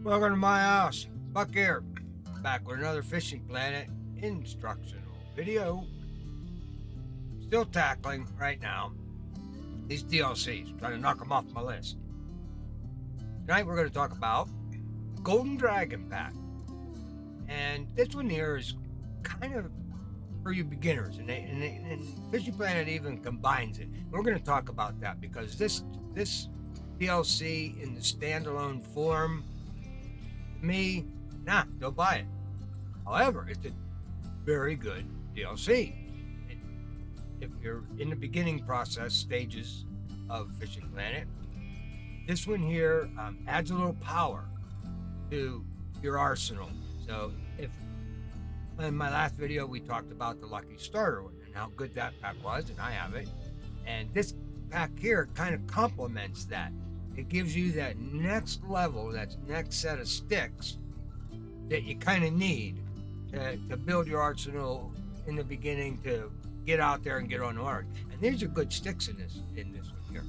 Welcome to my house. Buck here. Back with another Fishing Planet instructional video. Still tackling right now these DLCs, trying to knock them off my list. Tonight we're going to talk about Golden Dragon Pack. And this one here is kind of for you beginners, and Fishing Planet even combines it. And we're going to talk about that because this DLC in the standalone form, don't buy it. However, it's a very good DLC. If you're in the beginning process stages of Fishing Planet, this one here adds a little power to your arsenal. So if in my last video we talked about the Lucky Starter one and how good that pack was, and I have it, and this pack here kind of complements that. It gives you that next level, that next set of sticks that you kind of need to build your arsenal in the beginning to get out there and get on the water. And these are good sticks in this one here.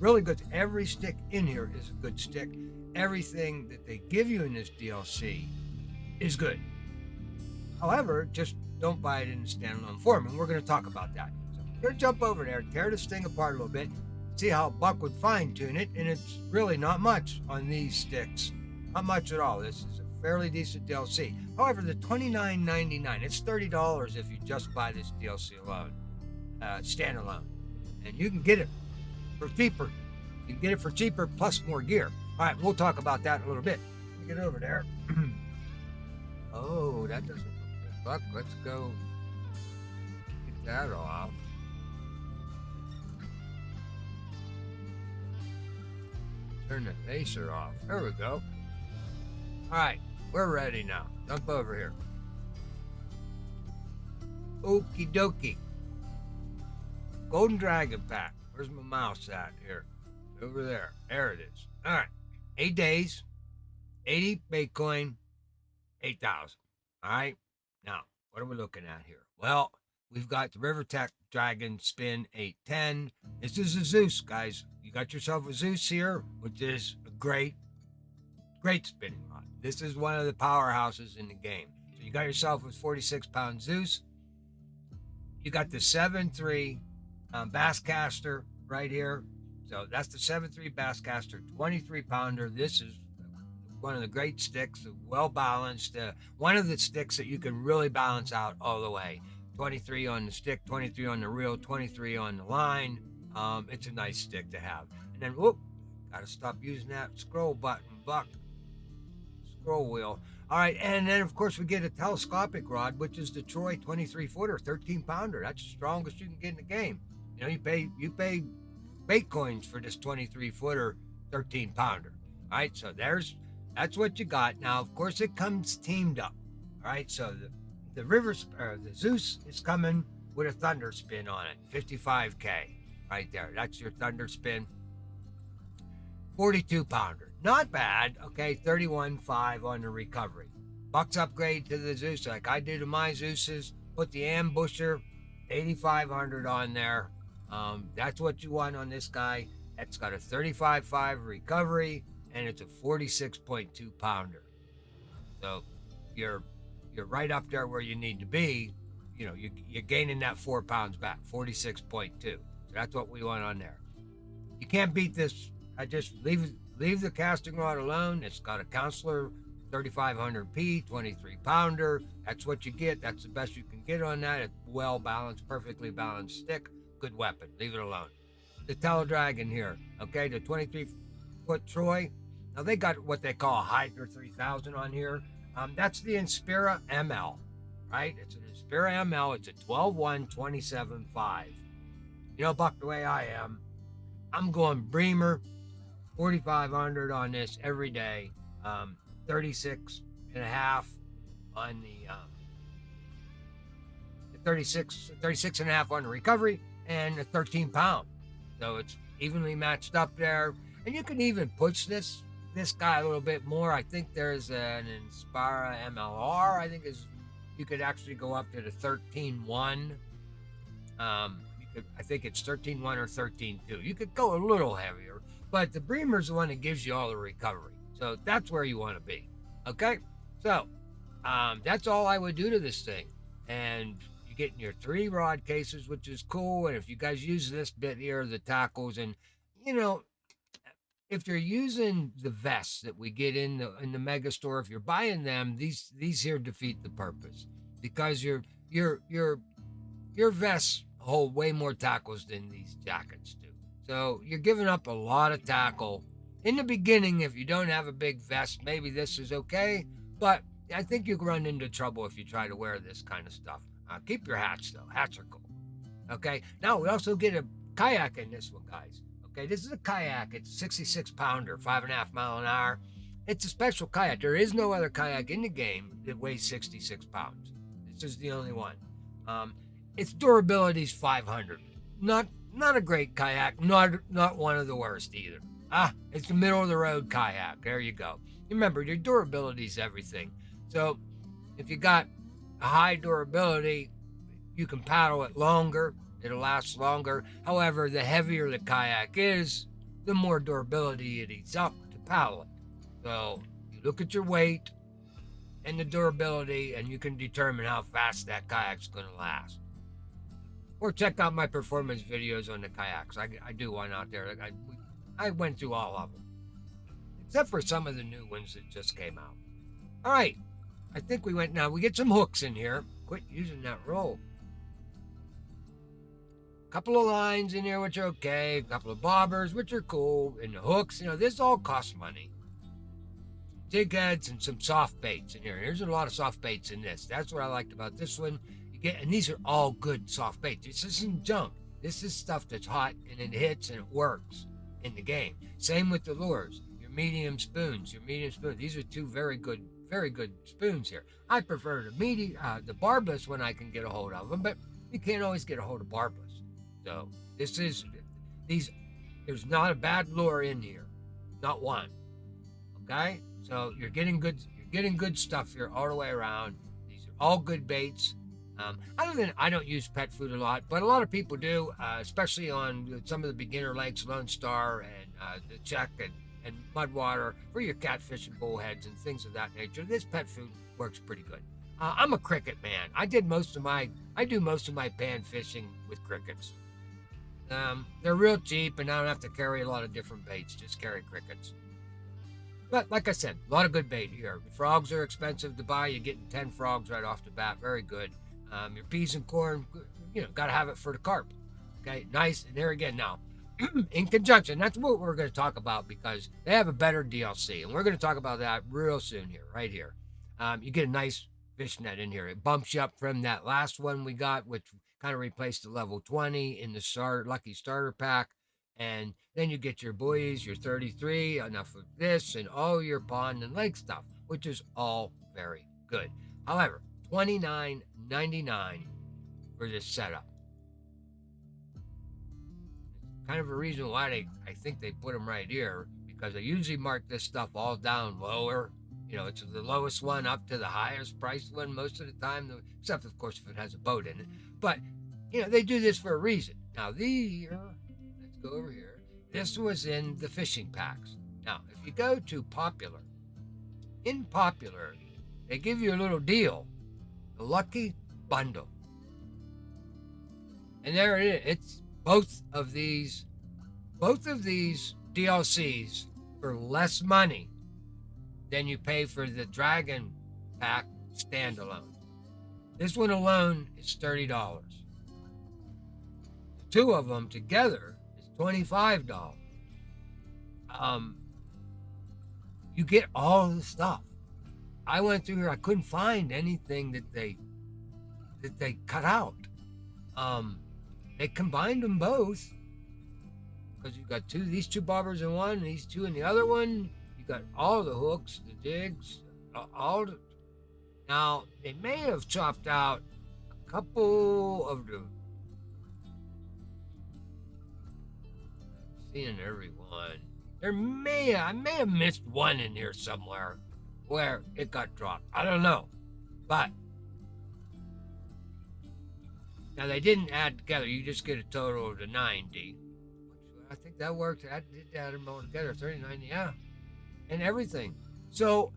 Really good. Every stick in here is a good stick. Everything that they give you in this DLC is good. However, just don't buy it in the standalone form, and we're going to talk about that. So we're going to jump over there, tear this thing apart a little bit, see how Buck would fine-tune it, and it's really not much on these sticks. Not much at all. This is a fairly decent DLC. However, the $29.99, it's $30 if you just buy this DLC alone, standalone. And you can get it for cheaper. You can get it for cheaper plus more gear. All right, we'll talk about that in a little bit. Let me get over there. Oh, that doesn't look good. Buck, let's go get that off. Turn the laser off. There we go. All right, we're ready now. Jump over here. Okie dokie. Golden Dragon Pack. Where's my mouse at here? Over there. There it is. All right. 8 days. 80 Bitcoin. 8,000. All right. Now, what are we looking at here? Well, we've got the River Tech Dragon Spin 810. This is a Zeus, guys. You got yourself a Zeus here, which is a great spinning rod. This is one of the powerhouses in the game. So you got yourself a 46-pound Zeus. You got the 7.3 Basscaster right here. So that's the 7.3 Basscaster 23-pounder. This is one of the great sticks, well balanced. One of the sticks that you can really balance out all the way. 23 on the stick, 23 on the reel, 23 on the line. It's a nice stick to have. And then, whoop, gotta stop using that scroll button, Buck. Scroll wheel. All right, and then of course we get a telescopic rod, which is the Troy 23-footer, 13-pounder. That's the strongest you can get in the game. You know, you pay bait coins for this 23-footer, 13-pounder. All right, so that's what you got. Now, of course, it comes teamed up. All right, so the Zeus is coming with a Thunder Spin on it, 55K. Right there. That's your Thunder Spin. 42-pounder. Not bad. Okay, 31.5 on the recovery. Buck's upgrade to the Zeus like I do to my Zeuses. Put the Ambusher 8,500 on there. That's what you want on this guy. That's got a 35.5 recovery, and it's a 46.2 pounder. So you're right up there where you need to be. You know, you're gaining that 4 pounds back, 46.2. So that's what we want on there. You can't beat this. I just leave the casting rod alone. It's got a Counselor 3500P, 23-pounder. That's what you get. That's the best you can get on that. It's well balanced, perfectly balanced stick. Good weapon. Leave it alone. The Teledragon here, okay, the 23-foot Troy. Now they got what they call a Hydra 3000 on here. That's the Inspira ML, right? It's an Inspira ML. It's a 12-1, 27.5. You know, Buck, the way I am, I'm going Bremer, 4,500 on this every day. 36 and a half on the 36 and a half on the recovery, and a 13-pound. So it's evenly matched up there. And you can even push this guy a little bit more. I think there's an Inspira MLR. You could actually go up to the 13.1. I think it's 13.1 or 13.2. You could go a little heavier, but the Bremer's the one that gives you all the recovery. So that's where you want to be. Okay? So that's all I would do to this thing. And you get in your 3 rod cases, which is cool. And if you guys use this bit here, the tackles, and you know, if you're using the vests that we get in the mega store, if you're buying them, these here defeat the purpose because your vests hold way more tackles than these jackets do. So you're giving up a lot of tackle. In the beginning, if you don't have a big vest, maybe this is okay, but I think you run into trouble if you try to wear this kind of stuff. Keep your hats though. Hats are cool. Okay. Now we also get a kayak in this one, guys. Okay, this is a kayak. It's a 66 pounder, 5.5 mile an hour. It's a special kayak. There is no other kayak in the game that weighs 66 pounds. This is the only one. Its durability is 500. Not a great kayak. Not one of the worst either. It's the middle of the road kayak. There you go. Remember, your durability is everything. So if you got a high durability, you can paddle it longer. It'll last longer. However, the heavier the kayak is, the more durability it eats up to paddle it. So you look at your weight and the durability, and you can determine how fast that kayak's going to last. Or check out my performance videos on the kayaks. I do one out there. I went through all of them, except for some of the new ones that just came out. All right, I think we went. Now we get some hooks in here. Quit using that roll. Couple of lines in here, which are okay. A couple of bobbers, which are cool. And the hooks, this all costs money. Jig heads and some soft baits in here. There's a lot of soft baits in this. That's what I liked about this one. And these are all good soft baits. This isn't junk. This is stuff that's hot and it hits and it works in the game. Same with the lures. Your medium spoons. These are 2 very good spoons here. I prefer the barbless when I can get a hold of them, but you can't always get a hold of barbless. So there's not a bad lure in here, not one. Okay, so you're getting good stuff here all the way around. These are all good baits. I don't use pet food a lot, but a lot of people do, especially on some of the beginner lakes, Lone Star and the Check and Mudwater for your catfish and bullheads and things of that nature. This pet food works pretty good. I'm a cricket man. I do most of my pan fishing with crickets. They're real cheap, and I don't have to carry a lot of different baits. Just carry crickets. But like I said, a lot of good bait here. The frogs are expensive to buy. You're getting 10 frogs right off the bat. Very good. Your peas and corn, got to have it for the carp. Okay, nice. And there again, now, in conjunction, that's what we're going to talk about because they have a better DLC, and we're going to talk about that real soon here, right here. You get a nice fish net in here. It bumps you up from that last one we got, which kind of replaced the level 20 in the Lucky Starter Pack. And then you get your buoys, your 33, enough of this, and all your pond and lake stuff, which is all very good. However, $29.99 for this setup. Kind of a reason why I think they put them right here, because they usually mark this stuff all down lower. It's the lowest one up to the highest priced one most of the time, except of course if it has a boat in it. But they do this for a reason. Now let's go over here. This was in the fishing packs. Now, if you go to Popular, in Popular, they give you a little deal, the Lucky Bundle. And there it is. It's both of these DLCs for less money than you pay for the Dragon Pack standalone. This one alone is $30. The 2 of them together is $25. You get all of the stuff. I went through here. I couldn't find anything that they cut out. They combined them both because you got these 2 bobbers in one, and these 2 in the other one. You got all the hooks, the jigs, Now they may have chopped out a couple of the. Seeing everyone. I may have missed one in here somewhere where it got dropped. I don't know. But now they didn't add together. You just get a total of the 90. I think that worked. I did add them all together. 39, yeah. and everything. So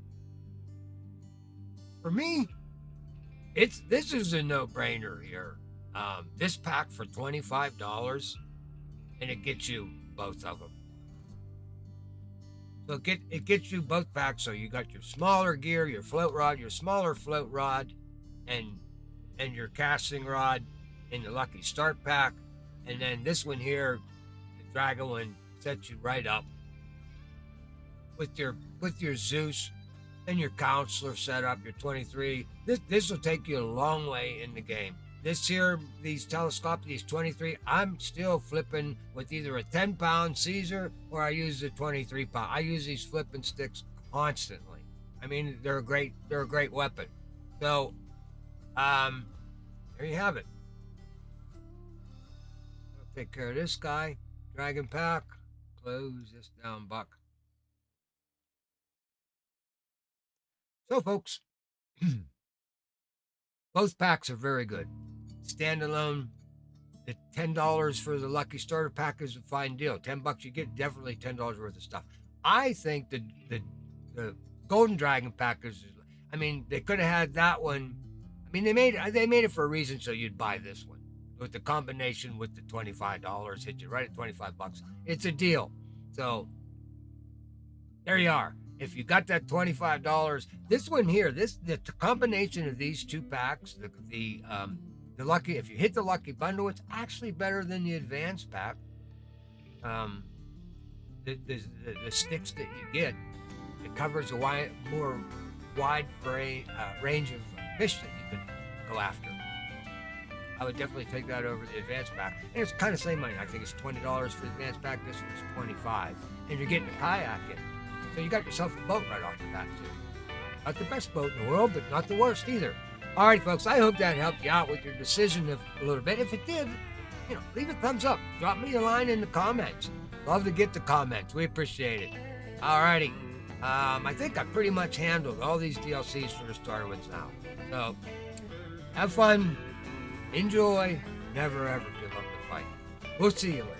for me, this is a no-brainer here. This pack for $25, and it gets you both of them. So it gets you both packs. So you got your smaller gear, your float rod, your smaller float rod, and your casting rod in the Lucky Start pack, and then this one here, the Dragon one, sets you right up with your Zeus and your Counselor setup, your 23. This will take you a long way in the game. This here, these telescopes, these 23, I'm still flipping with either a 10-pound Caesar or I use a 23-pound. I use these flipping sticks constantly. I mean, they're a great weapon. So, there you have it. I'll take care of this guy. Dragon pack. Close this down, Buck. So, folks, both packs are very good. Standalone, the $10 for the Lucky Starter pack is a fine deal. $10, you get definitely $10 worth of stuff. I think the Golden Dragon pack is. I mean, they could have had that one. I mean, they made it for a reason, so you'd buy this one with the combination with the $25, hit you right at $25. It's a deal. So there you are. If you got that $25, this one here, the combination of these two packs, the Lucky, if you hit the Lucky Bundle, it's actually better than the Advanced pack. The sticks that you get, it covers a more wide range of fish that you can go after. I would definitely take that over the Advanced pack. And it's kind of same money. I think it's $20 for the Advanced pack. This one's $25. And you're getting a kayak in. So you got yourself a boat right off the bat, too. Not the best boat in the world, but not the worst either. All right, folks, I hope that helped you out with your decision a little bit. If it did, leave a thumbs up. Drop me a line in the comments. Love to get the comments. We appreciate it. All righty. I think I pretty much handled all these DLCs for the starter ones now. So, have fun. Enjoy. Never, ever give up the fight. We'll see you later.